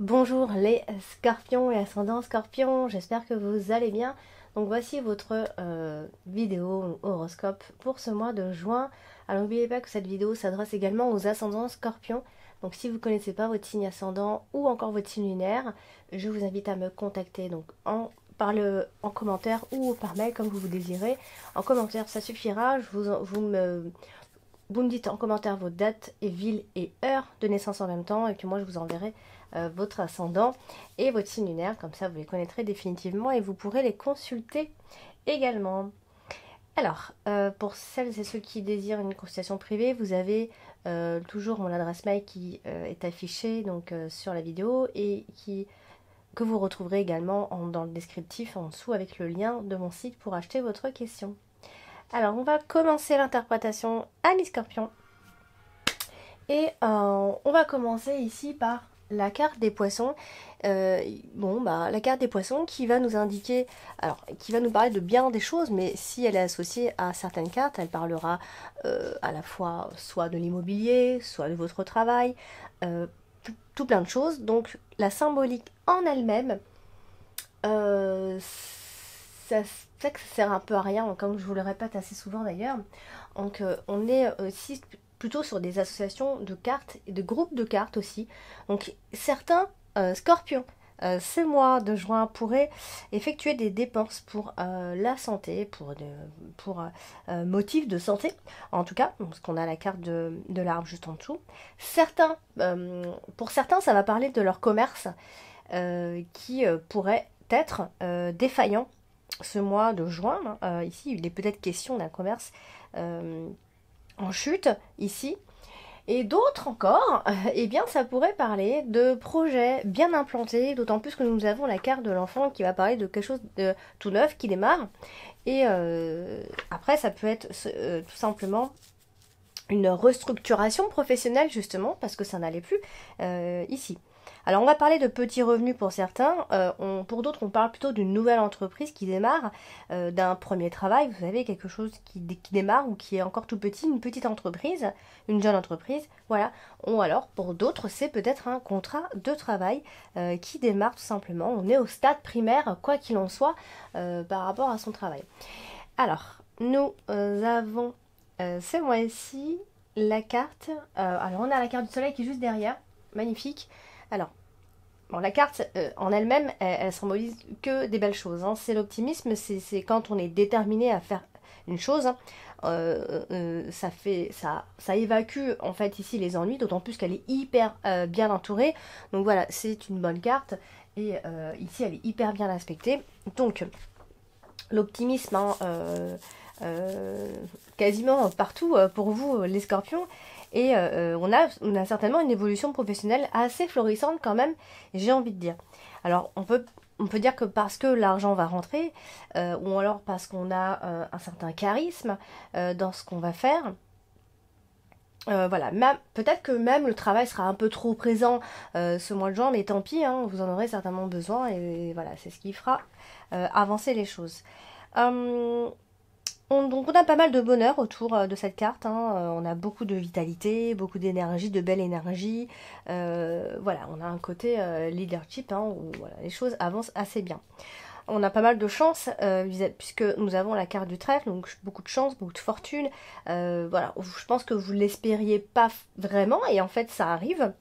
Bonjour les scorpions et ascendants scorpions, j'espère que vous allez bien. Donc voici votre vidéo horoscope pour ce mois de juin. Alors n'oubliez pas que cette vidéo s'adresse également aux ascendants scorpions. Donc si vous ne connaissez pas votre signe ascendant ou encore votre signe lunaire, je vous invite à me contacter donc en commentaire ou par mail comme vous vous désirez. En commentaire ça suffira, vous me dites en commentaire vos dates et villes et heures de naissance en même temps et puis moi je vous enverrai votre ascendant et votre signe lunaire, comme ça vous les connaîtrez définitivement et vous pourrez les consulter également. Alors, pour celles et ceux qui désirent une consultation privée, vous avez toujours mon adresse mail qui est affichée donc, sur la vidéo et que vous retrouverez également dans le descriptif en dessous avec le lien de mon site pour acheter votre question. Alors, on va commencer l'interprétation à mi-scorpion. Et on va commencer ici par la carte des poissons. La carte des poissons qui va nous indiquer, alors qui va nous parler de bien des choses, mais si elle est associée à certaines cartes, elle parlera à la fois soit de l'immobilier, soit de votre travail, tout plein de choses. Donc la symbolique en elle-même, ça sert un peu à rien, comme je vous le répète assez souvent d'ailleurs. Donc on est aussi plutôt sur des associations de cartes et de groupes de cartes aussi. Donc certains scorpions, ce mois de juin pourraient effectuer des dépenses pour la santé, pour motifs de santé, en tout cas, parce qu'on a la carte de l'arbre juste en dessous. Pour certains, ça va parler de leur commerce qui pourrait être défaillant ce mois de juin. Ici, il est peut-être question d'un commerce en chute, ici. Et d'autres encore, eh bien, ça pourrait parler de projets bien implantés, d'autant plus que nous avons la carte de l'enfant qui va parler de quelque chose de tout neuf qui démarre. Et après, ça peut être tout simplement une restructuration professionnelle, justement, parce que ça n'allait plus ici. Alors on va parler de petits revenus pour certains, pour d'autres on parle plutôt d'une nouvelle entreprise qui démarre, d'un premier travail, vous savez, quelque chose qui démarre ou qui est encore tout petit, une petite entreprise, une jeune entreprise, voilà. Ou alors pour d'autres c'est peut-être un contrat de travail qui démarre tout simplement, on est au stade primaire quoi qu'il en soit par rapport à son travail. Alors nous avons ce mois-ci la carte, alors on a la carte du soleil qui est juste derrière, magnifique. Alors, bon, la carte en elle-même, elle symbolise que des belles choses. Hein. C'est l'optimisme, c'est quand on est déterminé à faire une chose. Hein. Ça évacue en fait ici les ennuis, d'autant plus qu'elle est hyper bien entourée. Donc voilà, c'est une bonne carte. Et ici, elle est hyper bien respectée. Donc, l'optimisme, hein, quasiment partout pour vous, les scorpions. Et on a certainement une évolution professionnelle assez florissante quand même, j'ai envie de dire. Alors on peut dire que parce que l'argent va rentrer, ou alors parce qu'on a un certain charisme dans ce qu'on va faire. Voilà, peut-être que même le travail sera un peu trop présent ce mois de juin, mais tant pis, hein, vous en aurez certainement besoin et voilà, c'est ce qui fera avancer les choses. Donc on a pas mal de bonheur autour de cette carte, hein. On a beaucoup de vitalité, beaucoup d'énergie, de belle énergie. Voilà, on a un côté leadership hein, où voilà, les choses avancent assez bien. On a pas mal de chance puisque nous avons la carte du trèfle, donc beaucoup de chance, beaucoup de fortune. Voilà, je pense que vous ne l'espériez pas vraiment et en fait ça arrive.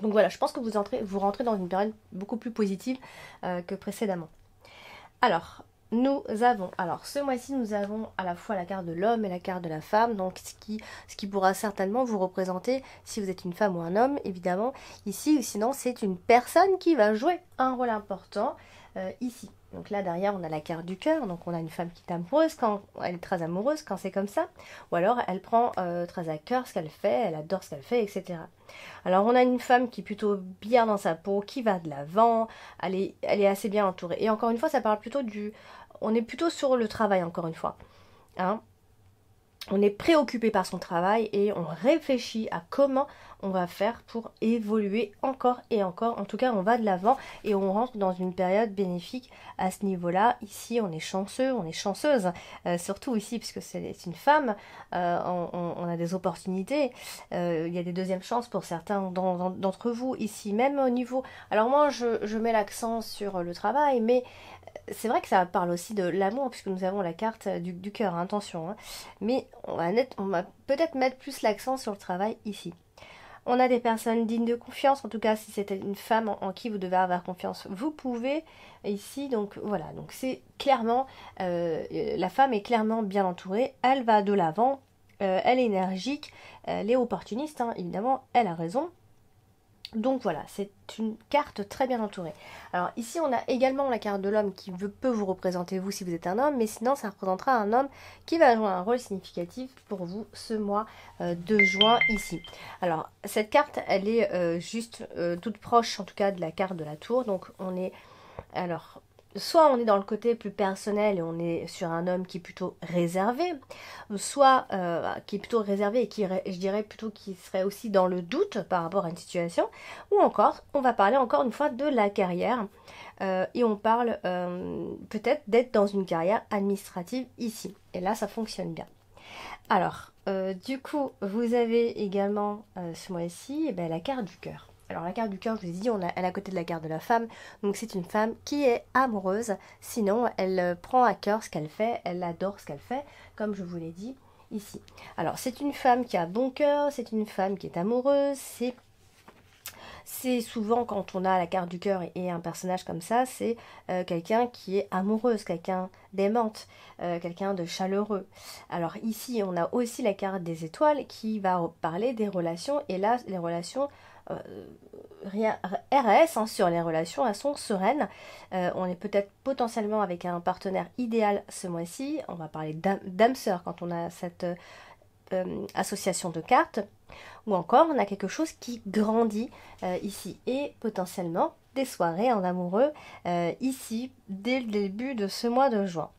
Donc voilà, je pense que vous rentrez dans une période beaucoup plus positive que précédemment. Alors, ce mois-ci, nous avons à la fois la carte de l'homme et la carte de la femme, donc ce qui pourra certainement vous représenter si vous êtes une femme ou un homme, évidemment, ici, ou sinon c'est une personne qui va jouer un rôle important ici. Donc là, derrière, on a la carte du cœur, donc on a une femme qui est amoureuse, quand elle est très amoureuse, quand c'est comme ça, ou alors elle prend très à cœur ce qu'elle fait, elle adore ce qu'elle fait, etc. Alors on a une femme qui est plutôt bien dans sa peau, qui va de l'avant, elle est assez bien entourée. Et encore une fois, ça parle plutôt on est plutôt sur le travail, encore une fois. Hein, on est préoccupé par son travail et on réfléchit à comment on va faire pour évoluer encore et encore. En tout cas, on va de l'avant et on rentre dans une période bénéfique à ce niveau-là. Ici, on est chanceux, on est chanceuse, surtout ici, puisque c'est une femme, on a des opportunités. Il y a des deuxièmes chances pour certains d'entre vous ici, même au niveau... Alors moi, je mets l'accent sur le travail, mais c'est vrai que ça parle aussi de l'amour, puisque nous avons la carte du cœur, hein, attention. Hein. Mais on va peut-être mettre plus l'accent sur le travail ici. On a des personnes dignes de confiance, en tout cas si c'était une femme en qui vous devez avoir confiance, vous pouvez ici, donc voilà, donc c'est clairement, la femme est clairement bien entourée, elle va de l'avant, elle est énergique, elle est opportuniste, hein, évidemment, elle a raison. Donc voilà, c'est une carte très bien entourée. Alors ici, on a également la carte de l'homme qui peut vous représenter vous si vous êtes un homme, mais sinon ça représentera un homme qui va jouer un rôle significatif pour vous ce mois de juin ici. Alors cette carte, elle est juste toute proche en tout cas de la carte de la tour, donc on est... Alors, soit on est dans le côté plus personnel et on est sur un homme qui est plutôt réservé, soit qui est plutôt réservé et qui, je dirais plutôt qui serait aussi dans le doute par rapport à une situation, ou encore, on va parler encore une fois de la carrière, et on parle peut-être d'être dans une carrière administrative ici, et là ça fonctionne bien. Alors, du coup, vous avez également ce mois-ci la carte du cœur. Alors la carte du cœur, je vous ai dit, elle est à côté de la carte de la femme. Donc c'est une femme qui est amoureuse. Sinon, elle prend à cœur ce qu'elle fait. Elle adore ce qu'elle fait, comme je vous l'ai dit ici. Alors c'est une femme qui a bon cœur. C'est une femme qui est amoureuse. C'est souvent quand on a la carte du cœur et un personnage comme ça, c'est quelqu'un qui est amoureuse, quelqu'un d'aimante, quelqu'un de chaleureux. Alors ici, on a aussi la carte des étoiles qui va parler des relations. Et là, les relations... RS hein, sur les relations, elles sont sereines. On est peut-être potentiellement avec un partenaire idéal ce mois-ci. On va parler d'âme sœur quand on a cette association de cartes. Ou encore, on a quelque chose qui grandit ici. Et potentiellement des soirées en amoureux ici dès le début de ce mois de juin.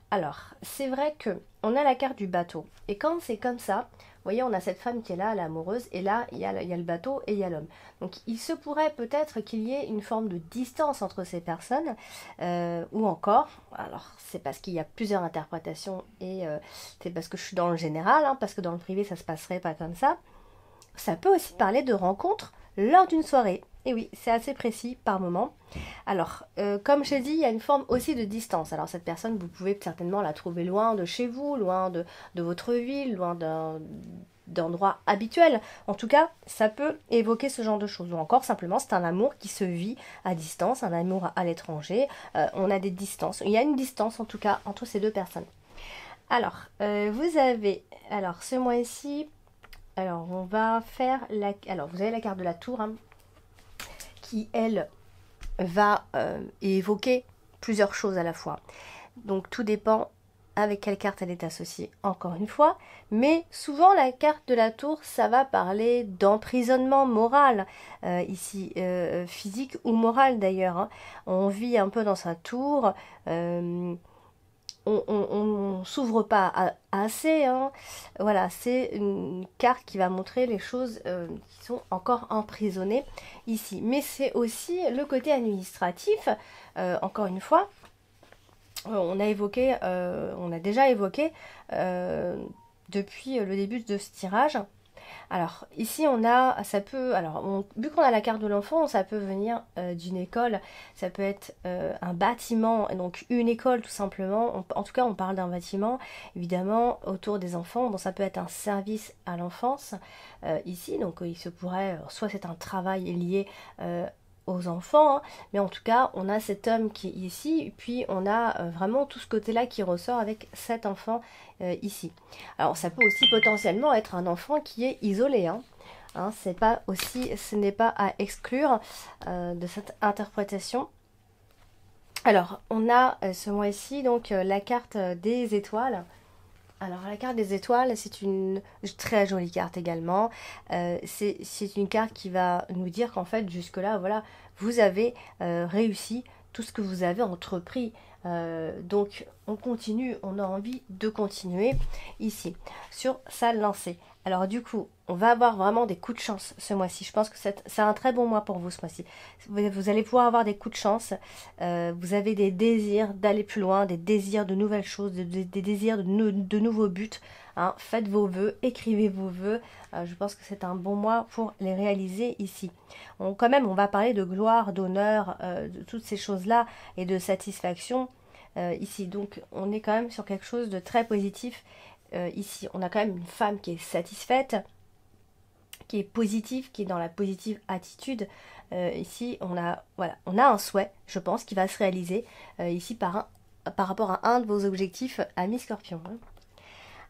Alors, c'est vrai que on a la carte du bateau. Et quand c'est comme ça, vous voyez, on a cette femme qui est là, l'amoureuse, et là, il y a le bateau et il y a l'homme. Donc, il se pourrait peut-être qu'il y ait une forme de distance entre ces personnes, ou encore, alors, c'est parce qu'il y a plusieurs interprétations, et c'est parce que je suis dans le général, hein, parce que dans le privé, ça se passerait pas comme ça. Ça peut aussi parler de rencontres lors d'une soirée. Et oui, c'est assez précis par moment. Alors, comme je l'ai dit, il y a une forme aussi de distance. Alors, cette personne, vous pouvez certainement la trouver loin de chez vous, loin de votre ville, loin d'endroits habituels. En tout cas, ça peut évoquer ce genre de choses. Ou encore, simplement, c'est un amour qui se vit à distance, un amour à l'étranger. On a des distances. Il y a une distance, en tout cas, entre ces deux personnes. Alors, vous avez, alors, ce mois-ci, alors, on va faire la... Alors, vous avez la carte de la tour, hein, qui, elle, va évoquer plusieurs choses à la fois. Donc, tout dépend avec quelle carte elle est associée, encore une fois. Mais souvent, la carte de la tour, ça va parler d'emprisonnement moral, ici, physique ou moral d'ailleurs. Hein. On vit un peu dans sa tour... on s'ouvre pas assez. Hein. Voilà, c'est une carte qui va montrer les choses qui sont encore emprisonnées ici. Mais c'est aussi le côté administratif, encore une fois. On a déjà évoqué depuis le début de ce tirage. Alors ici on a, ça peut, alors vu qu'on a la carte de l'enfant, ça peut venir d'une école, ça peut être un bâtiment, donc une école tout simplement, en tout cas on parle d'un bâtiment, évidemment autour des enfants, bon ça peut être un service à l'enfance ici, donc il se pourrait, soit c'est un travail lié aux enfants, hein, mais en tout cas on a cet homme qui est ici, et puis on a vraiment tout ce côté-là qui ressort avec cet enfant ici. Alors ça peut aussi potentiellement être un enfant qui est isolé, hein. Hein, c'est pas aussi, ce n'est pas à exclure de cette interprétation. Alors on a ce mois-ci donc la carte des étoiles. Alors la carte des étoiles, c'est une très jolie carte également. C'est une carte qui va nous dire qu'en fait jusque-là, voilà, vous avez réussi tout ce que vous avez entrepris. Donc on continue, on a envie de continuer ici sur sa lancée. Alors du coup, on va avoir vraiment des coups de chance ce mois-ci. Je pense que c'est un très bon mois pour vous ce mois-ci. Vous allez pouvoir avoir des coups de chance. Vous avez des désirs d'aller plus loin, des désirs de nouvelles choses, des désirs de nouveaux buts. Hein. Faites vos vœux, écrivez vos vœux. Je pense que c'est un bon mois pour les réaliser ici. Quand même, on va parler de gloire, d'honneur, de toutes ces choses-là et de satisfaction ici. Donc, on est quand même sur quelque chose de très positif. Ici, on a quand même une femme qui est satisfaite, qui est positive, qui est dans la positive attitude. Ici, on a un souhait, je pense, qui va se réaliser ici par rapport à un de vos objectifs, amis Scorpion.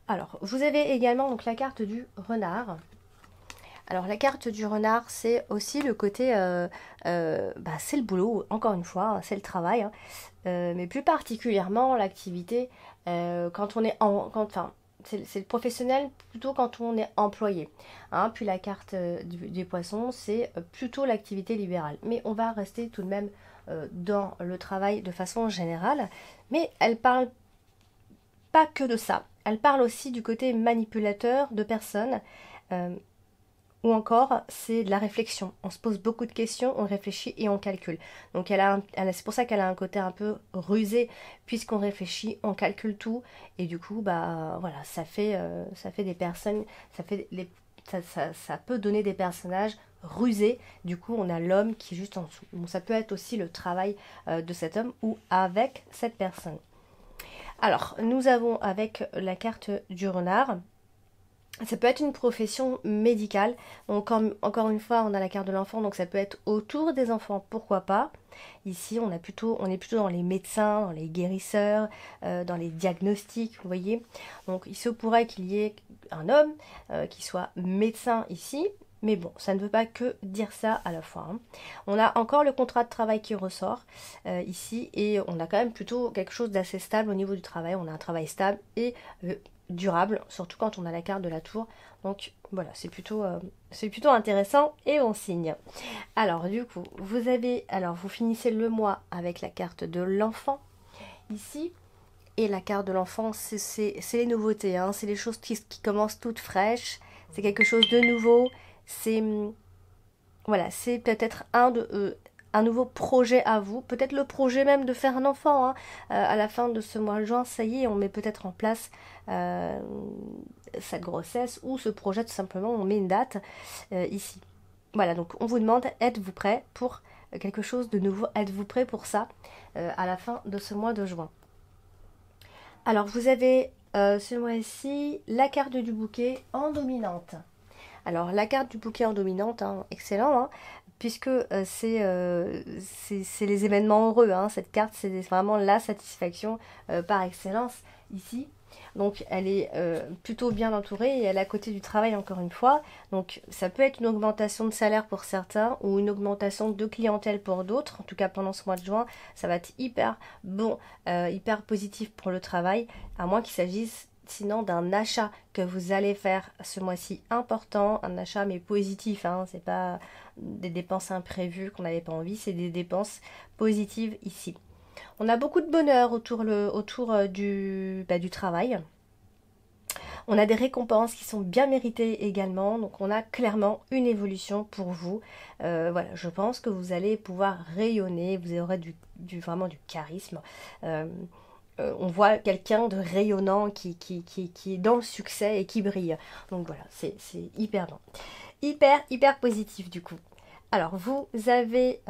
Alors, vous avez également donc la carte du renard. Alors, la carte du renard, c'est aussi le côté, c'est le boulot, encore une fois, hein, c'est le travail, hein, mais plus particulièrement l'activité quand on est c'est le professionnel plutôt quand on est employé. Hein. Puis la carte des poissons, c'est plutôt l'activité libérale. Mais on va rester tout de même dans le travail de façon générale. Mais elle parle pas que de ça. Elle parle aussi du côté manipulateur de personnes. Ou encore, c'est de la réflexion. On se pose beaucoup de questions, on réfléchit et on calcule. Donc c'est pour ça qu'elle a un côté un peu rusé, puisqu'on réfléchit, on calcule tout, et du coup, voilà, ça fait des personnes, ça peut donner des personnages rusés. Du coup, on a l'homme qui est juste en dessous. Bon, ça peut être aussi le travail de cet homme ou avec cette personne. Alors, nous avons avec la carte du renard. Ça peut être une profession médicale. Donc, encore une fois, on a la carte de l'enfant, donc ça peut être autour des enfants, pourquoi pas. Ici, on est plutôt dans les médecins, dans les guérisseurs, dans les diagnostics, vous voyez. Donc, il se pourrait qu'il y ait un homme qui soit médecin ici. Mais bon, ça ne veut pas que dire ça à la fois. Hein. On a encore le contrat de travail qui ressort ici. Et on a quand même plutôt quelque chose d'assez stable au niveau du travail. On a un travail stable et durable, surtout quand on a la carte de la tour. Donc voilà, c'est plutôt intéressant et on signe. Alors du coup, vous finissez le mois avec la carte de l'enfant ici. Et la carte de l'enfant, c'est les nouveautés, hein, c'est les choses qui commencent toutes fraîches. C'est quelque chose de nouveau. C'est peut-être un nouveau projet à vous, peut-être le projet même de faire un enfant. Hein. À la fin de ce mois de juin, ça y est, on met peut-être en place cette grossesse ou ce projet, tout simplement, on met une date ici. Voilà, donc on vous demande, êtes-vous prêt pour quelque chose de nouveau? Êtes-vous prêt pour ça à la fin de ce mois de juin? Alors, vous avez ce mois-ci la carte du bouquet en dominante. Alors, la carte du bouquet en dominante, hein, excellent, hein, puisque c'est les événements heureux. Hein, cette carte, c'est vraiment la satisfaction par excellence ici. Donc, elle est plutôt bien entourée et elle est à côté du travail, encore une fois. Donc, ça peut être une augmentation de salaire pour certains ou une augmentation de clientèle pour d'autres. En tout cas, pendant ce mois de juin, ça va être hyper bon, hyper positif pour le travail, à moins qu'il s'agisse sinon d'un achat que vous allez faire ce mois-ci important, un achat mais positif, hein, c'est pas des dépenses imprévues qu'on n'avait pas envie, c'est des dépenses positives ici. On a beaucoup de bonheur autour du travail. On a des récompenses qui sont bien méritées également, donc on a clairement une évolution pour vous. Voilà, je pense que vous allez pouvoir rayonner, vous aurez vraiment du charisme. On voit quelqu'un de rayonnant qui est dans le succès et qui brille. Donc voilà, c'est hyper bon. Hyper positif du coup. Alors vous avez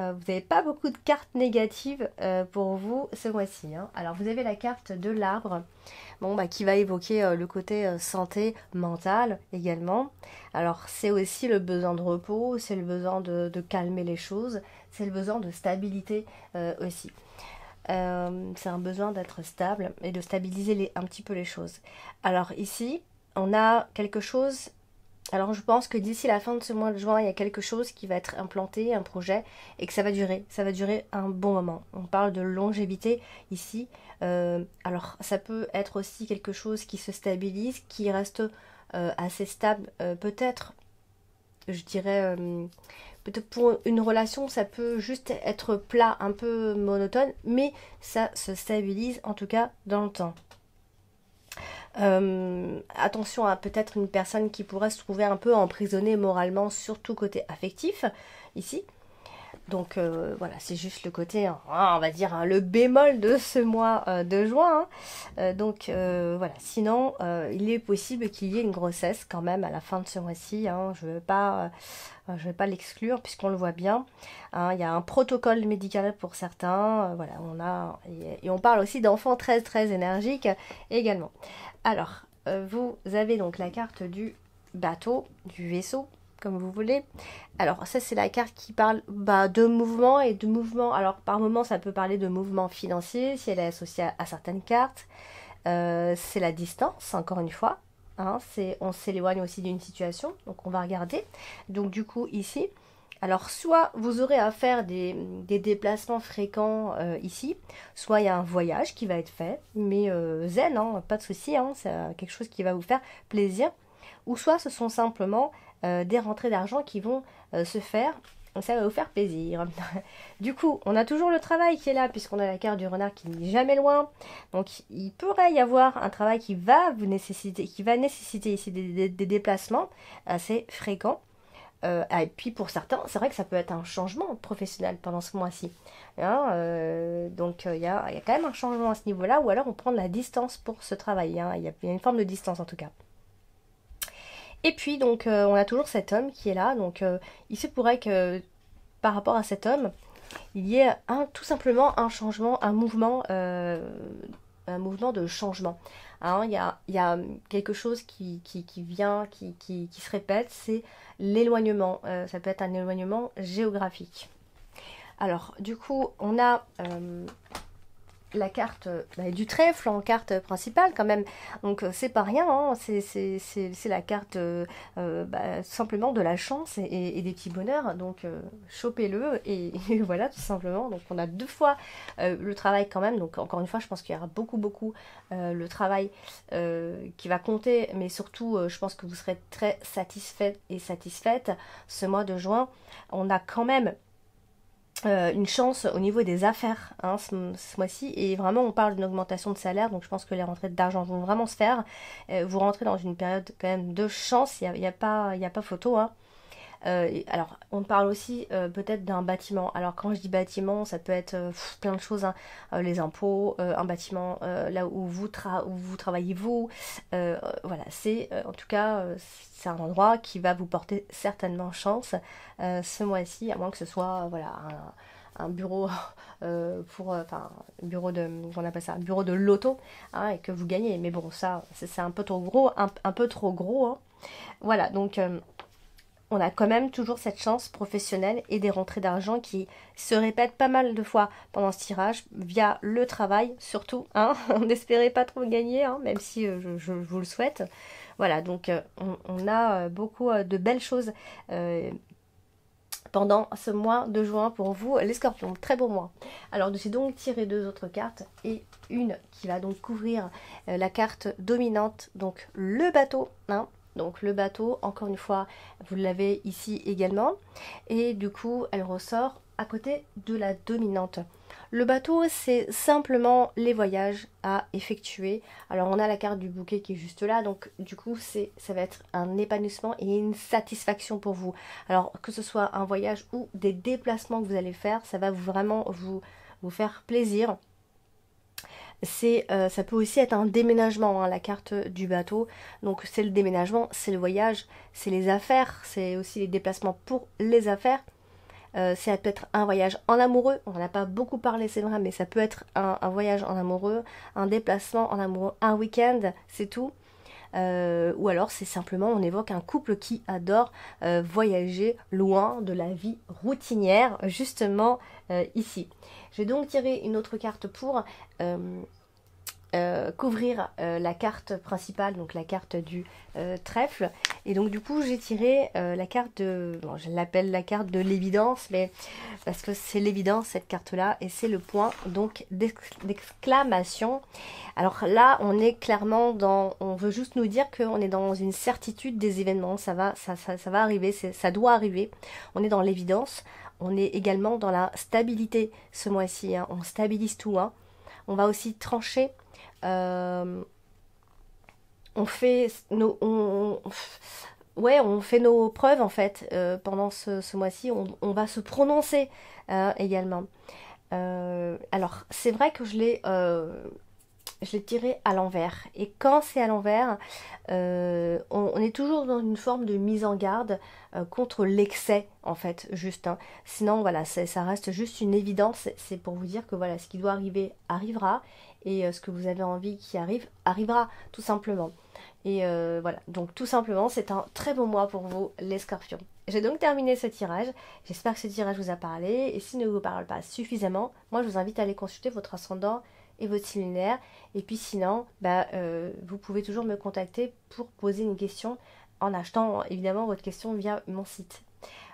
pas beaucoup de cartes négatives pour vous ce mois-ci. Hein. Alors vous avez la carte de l'arbre, qui va évoquer le côté santé mentale également. Alors c'est aussi le besoin de repos, c'est le besoin de calmer les choses, c'est le besoin de stabilité aussi. C'est un besoin d'être stable et de stabiliser un petit peu les choses. Alors ici, on a quelque chose. Alors je pense que d'ici la fin de ce mois de juin, il y a quelque chose qui va être implanté, un projet, et que ça va durer un bon moment. On parle de longévité ici. Alors ça peut être aussi quelque chose qui se stabilise, qui reste assez stable, peut-être peut-être pour une relation, ça peut juste être plat, un peu monotone, mais ça se stabilise en tout cas dans le temps. Attention à peut-être une personne qui pourrait se trouver un peu emprisonnée moralement, surtout côté affectif, ici. Donc voilà, c'est juste le côté, hein, on va dire, hein, le bémol de ce mois de juin. Hein. Voilà, sinon, il est possible qu'il y ait une grossesse quand même à la fin de ce mois-ci. Hein. Je ne vais pas l'exclure puisqu'on le voit bien. Hein, il y a un protocole médical pour certains. Voilà, et on parle aussi d'enfants très très énergiques également. Alors, vous avez donc la carte du bateau, du vaisseau, comme vous voulez. Alors ça c'est la carte qui parle de mouvement et de mouvement. Alors par moment ça peut parler de mouvement financier si elle est associée à certaines cartes. C'est la distance, encore une fois. Hein, on s'éloigne aussi d'une situation, donc on va regarder. Donc du coup ici, alors soit vous aurez à faire des déplacements fréquents ici, soit il y a un voyage qui va être fait, mais zen, hein, pas de souci, hein, c'est quelque chose qui va vous faire plaisir. Ou soit ce sont simplement des rentrées d'argent qui vont se faire. Ça va vous faire plaisir. Du coup, on a toujours le travail qui est là, puisqu'on a la carte du renard qui n'est jamais loin. Donc, il pourrait y avoir un travail qui va nécessiter ici des déplacements assez fréquents. Et puis pour certains, c'est vrai que ça peut être un changement professionnel pendant ce mois-ci. Hein, donc il y a quand même un changement à ce niveau-là, ou alors on prend de la distance pour ce travail. Hein, il y a une forme de distance en tout cas. Et puis donc on a toujours cet homme qui est là, donc il se pourrait que par rapport à cet homme, il y ait tout simplement un changement, un mouvement de changement. Hein, il y a quelque chose qui vient, qui se répète, c'est l'éloignement. Ça peut être un éloignement géographique. Alors du coup on a la carte du trèfle en carte principale quand même, donc c'est pas rien, hein. C'est la carte simplement de la chance et des petits bonheurs, donc chopez-le et voilà tout simplement. Donc on a 2 fois le travail quand même, donc encore une fois je pense qu'il y aura beaucoup le travail qui va compter, mais surtout je pense que vous serez très satisfaite et satisfaite ce mois de juin. On a quand même une chance au niveau des affaires hein, ce mois-ci, et vraiment on parle d'une augmentation de salaire, donc je pense que les rentrées d'argent vont vraiment se faire. Vous rentrez dans une période quand même de chance, il n'y a pas photo. Hein. Alors on parle aussi peut-être d'un bâtiment. Alors quand je dis bâtiment, ça peut être plein de choses, hein. Les impôts, un bâtiment là où vous travaillez vous, voilà, c'est en tout cas c'est un endroit qui va vous porter certainement chance ce mois-ci, à moins que ce soit voilà un bureau bureau de, on appelle ça, un bureau de loto, hein, et que vous gagnez. Mais bon, ça c'est un peu trop gros, un peu trop gros. Hein. Voilà, donc on a quand même toujours cette chance professionnelle et des rentrées d'argent qui se répètent pas mal de fois pendant ce tirage, via le travail surtout. Hein. On n'espérait pas trop gagner, hein, même si je vous le souhaite. Voilà, donc on a beaucoup de belles choses pendant ce mois de juin pour vous, les scorpions. Très beau mois. Alors, j'ai donc tiré 2 autres cartes et une qui va donc couvrir la carte dominante, donc le bateau. Hein. Donc le bateau, encore une fois, vous l'avez ici également. Et du coup, elle ressort à côté de la dominante. Le bateau, c'est simplement les voyages à effectuer. Alors on a la carte du bouquet qui est juste là, donc du coup ça va être un épanouissement et une satisfaction pour vous. Alors que ce soit un voyage ou des déplacements que vous allez faire, ça va vraiment vous faire plaisir. Ça peut aussi être un déménagement, hein, la carte du bateau. Donc c'est le déménagement, c'est le voyage, c'est les affaires, c'est aussi les déplacements pour les affaires. Ça peut être un voyage en amoureux, on n'en a pas beaucoup parlé c'est vrai, mais ça peut être un voyage en amoureux, un déplacement en amoureux, un week-end, c'est tout. Ou alors c'est simplement, on évoque un couple qui adore voyager loin de la vie routinière, justement ici. Je vais donc tirer une autre carte pour couvrir la carte principale, donc la carte du trèfle. Et donc du coup j'ai tiré la carte de, bon, je l'appelle la carte de l'évidence, mais parce que c'est l'évidence cette carte là, et c'est le point donc d'exclamation. Alors là on est clairement dans, on veut juste nous dire qu'on est dans une certitude des événements, ça va arriver, ça doit arriver, on est dans l'évidence. On est également dans la stabilité ce mois-ci, hein. On stabilise tout, hein. On va aussi trancher. On fait on fait nos preuves en fait pendant ce mois-ci. On va se prononcer également. Alors c'est vrai que je l'ai tiré à l'envers. Et quand c'est à l'envers, on est toujours dans une forme de mise en garde contre l'excès, en fait, juste, hein. Sinon, voilà, ça reste juste une évidence. C'est pour vous dire que voilà, ce qui doit arriver arrivera. Et ce que vous avez envie qui arrive, arrivera, tout simplement. Et voilà, donc tout simplement, c'est un très bon mois pour vous, les scorpions. J'ai donc terminé ce tirage. J'espère que ce tirage vous a parlé. Et s'il ne vous parle pas suffisamment, moi, je vous invite à aller consulter votre ascendant et votre signe lunaire. Et puis sinon, vous pouvez toujours me contacter pour poser une question en achetant évidemment votre question via mon site.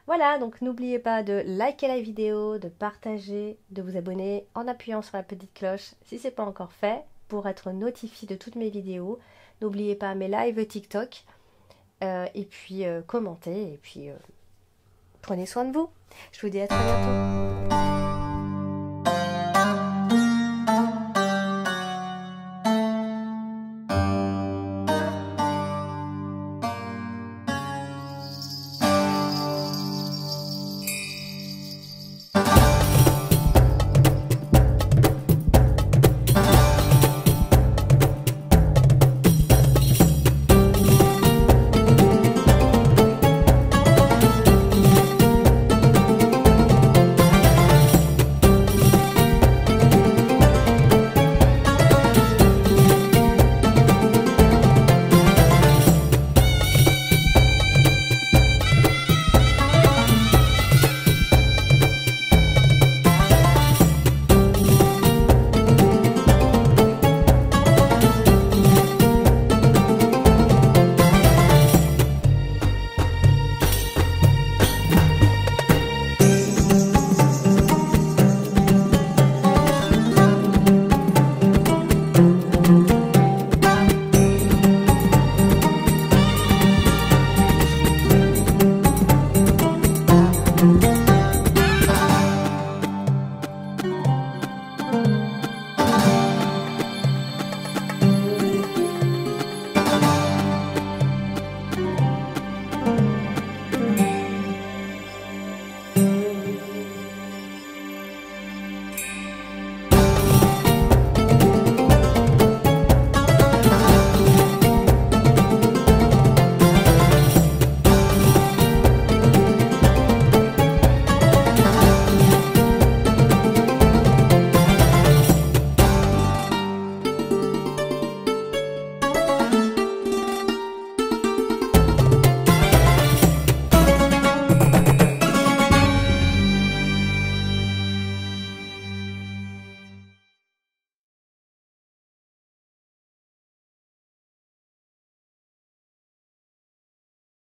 Voilà, donc n'oubliez pas de liker la vidéo, de partager, de vous abonner en appuyant sur la petite cloche si ce n'est pas encore fait pour être notifié de toutes mes vidéos. N'oubliez pas mes lives TikTok et puis commentez et puis prenez soin de vous. Je vous dis à très bientôt.